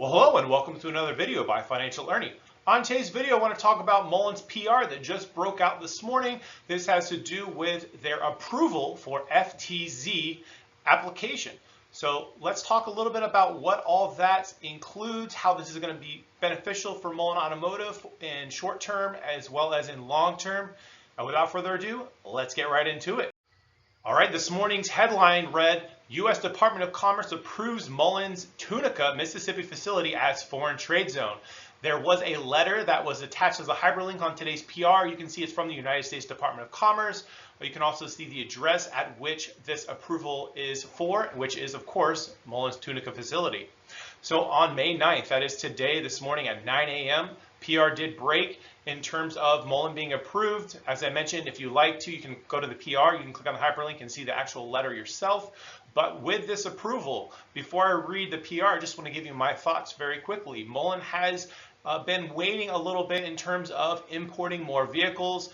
Well, hello and welcome to another video by Financial Learning. On today's video, I want to talk about Mullen's PR that just broke out this morning. This has to do with their approval for FTZ application. So let's talk a little bit about what all that includes, how this is going to be beneficial for Mullen Automotive in short term as well as in long term. And without further ado, let's get right into it. All right, this morning's headline read, U.S. Department of Commerce approves Mullen's Tunica, Mississippi facility as foreign trade zone. There was a letter that was attached as a hyperlink on today's PR. You can see it's from the United States Department of Commerce. You can also see the address at which this approval is for, which is, of course, Mullen's Tunica facility. So on May 9th, that is today, this morning at 9 a.m., PR did break in terms of Mullen being approved. As I mentioned, if you like to, you can go to the PR, you can click on the hyperlink and see the actual letter yourself. But with this approval, before I read the PR, I just want to give you my thoughts very quickly. Mullen has been waiting a little bit in terms of importing more vehicles.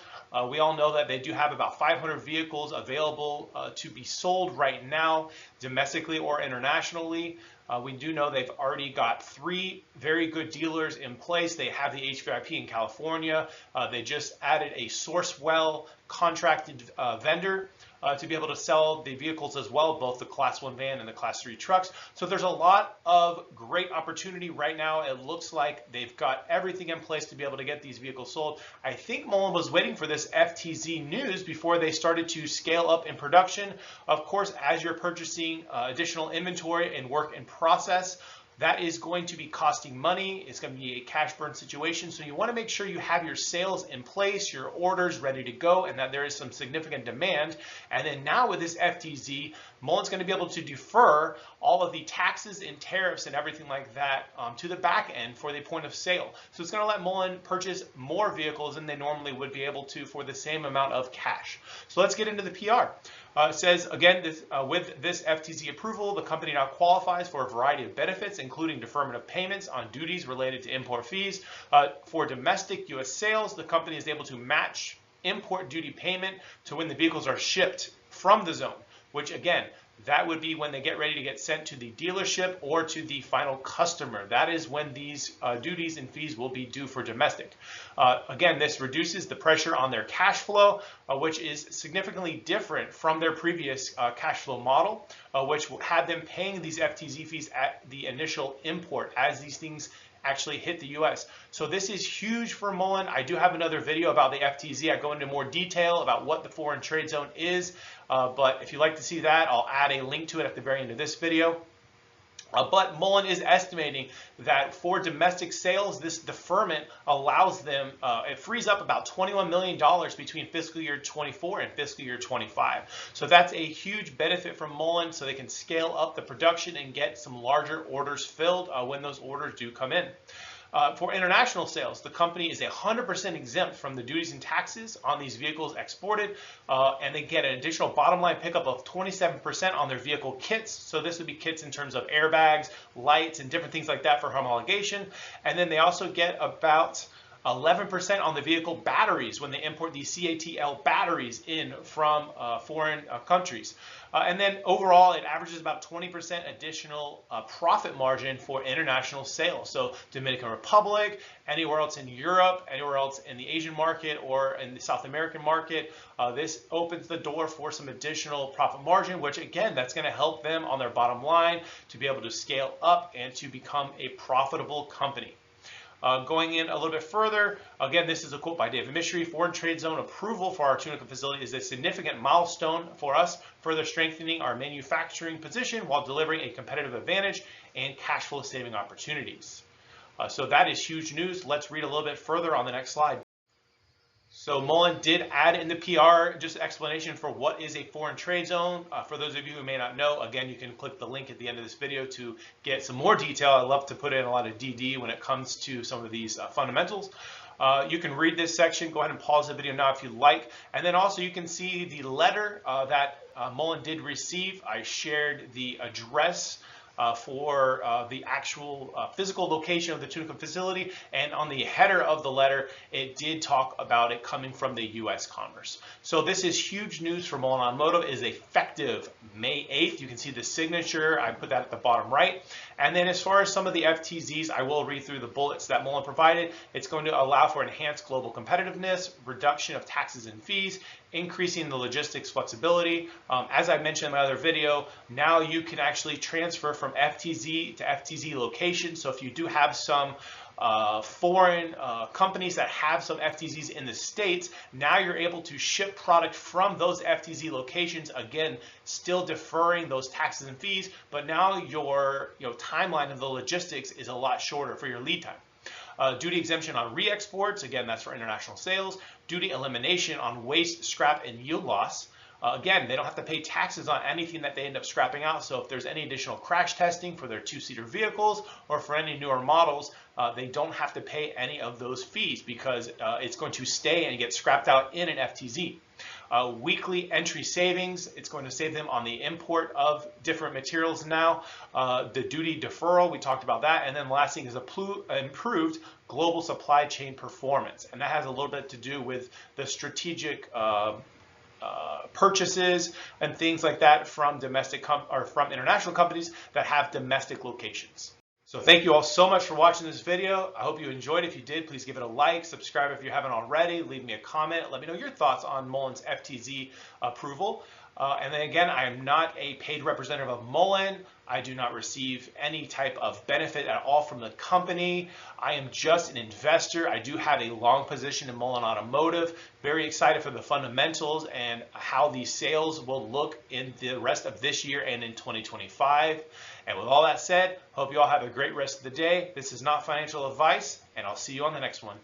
We all know that they do have about 500 vehicles available to be sold right now, domestically or internationally. We do know they've already got 3 very good dealers in place. They have the HVIP in California. They just added a Sourcewell contracted vendor to be able to sell the vehicles as well, both the Class 1 van and the Class 3 trucks. So there's a lot of great opportunity right now. It looks like they've got everything in place to be able to get these vehicles sold. I think Mullen was waiting for this FTZ news before they started to scale up in production. Of course, as you're purchasing additional inventory and work in process, that is going to be costing money. It's going to be a cash burn situation. So you want to make sure you have your sales in place, your orders ready to go, and that there is some significant demand. And then now with this FTZ, Mullen's going to be able to defer all of the taxes and tariffs and everything like that to the back end for the point of sale. So it's going to let Mullen purchase more vehicles than they normally would be able to for the same amount of cash. So let's get into the PR. It says, again, with this FTZ approval, the company now qualifies for a variety of benefits, including deferment of payments on duties related to import fees. For domestic U.S. sales, the company is able to match import duty payment to when the vehicles are shipped from the zone, which, again, that would be when they get ready to get sent to the dealership or to the final customer. That is when these duties and fees will be due for domestic. Again, this reduces the pressure on their cash flow, which is significantly different from their previous cash flow model, which had them paying these FTZ fees at the initial import as these things actually hit the US. So this is huge for Mullen. I do have another video about the FTZ. I go into more detail about what the foreign trade zone is, but if you'd like to see that, I'll add a link to it at the very end of this video. But Mullen is estimating that for domestic sales, this deferment allows them, it frees up about $21 million between fiscal year 24 and fiscal year 25. So that's a huge benefit from Mullen, so they can scale up the production and get some larger orders filled when those orders do come in. For international sales, the company is 100% exempt from the duties and taxes on these vehicles exported, and they get an additional bottom line pickup of 27% on their vehicle kits. So this would be kits in terms of airbags, lights, and different things like that for homologation. And then they also get about 11% on the vehicle batteries when they import these CATL batteries in from foreign countries. And then overall, it averages about 20% additional profit margin for international sales. So Dominican Republic, anywhere else in Europe, anywhere else in the Asian market or in the South American market, this opens the door for some additional profit margin, which again, that's going to help them on their bottom line to be able to scale up and to become a profitable company. Going in a little bit further, again, this is a quote by David Mishry. Foreign trade zone approval for our Tunica facility is a significant milestone for us, further strengthening our manufacturing position while delivering a competitive advantage and cash flow saving opportunities. So that is huge news. Let's read a little bit further on the next slide. So Mullen did add in the PR just an explanation for what is a foreign trade zone. For those of you who may not know, again, you can click the link at the end of this video to get some more detail. I love to put in a lot of DD when it comes to some of these fundamentals. You can read this section. Go ahead and pause the video now if you like. And then also you can see the letter that Mullen did receive. I shared the address for the actual physical location of the Tunica facility, and on the header of the letter, it did talk about it coming from the U.S. Commerce. So this is huge news for Mullen Automotive. It is effective May 8th. You can see the signature. I put that at the bottom right. And then as far as some of the FTZs, I will read through the bullets that Mullen provided. It's going to allow for enhanced global competitiveness, reduction of taxes and fees, increasing the logistics flexibility. As I mentioned in my other video, now you can actually transfer from FTZ to FTZ location. So if you do have some foreign companies that have some FTZs in the States, now you're able to ship product from those FTZ locations, again, still deferring those taxes and fees, but now your timeline of the logistics is a lot shorter for your lead time. Duty exemption on re-exports, again, that's for international sales. Duty elimination on waste, scrap, and yield loss. Again, they don't have to pay taxes on anything that they end up scrapping out. So if there's any additional crash testing for their two-seater vehicles or for any newer models, they don't have to pay any of those fees because it's going to stay and get scrapped out in an FTZ. Weekly entry savings, it's going to save them on the import of different materials now. The duty deferral, we talked about that. And then the last thing is improved global supply chain performance. And that has a little bit to do with the strategic purchases and things like that from from international companies that have domestic locations. So thank you all so much for watching this video. I hope you enjoyed. If you did, please give it a like, subscribe if you haven't already, leave me a comment, let me know your thoughts on Mullen's FTZ approval. And then again, I am not a paid representative of Mullen. I do not receive any type of benefit at all from the company. I am just an investor. I do have a long position in Mullen Automotive. Very excited for the fundamentals and how these sales will look in the rest of this year and in 2025. And with all that said, hope you all have a great rest of the day. This is not financial advice, and I'll see you on the next one.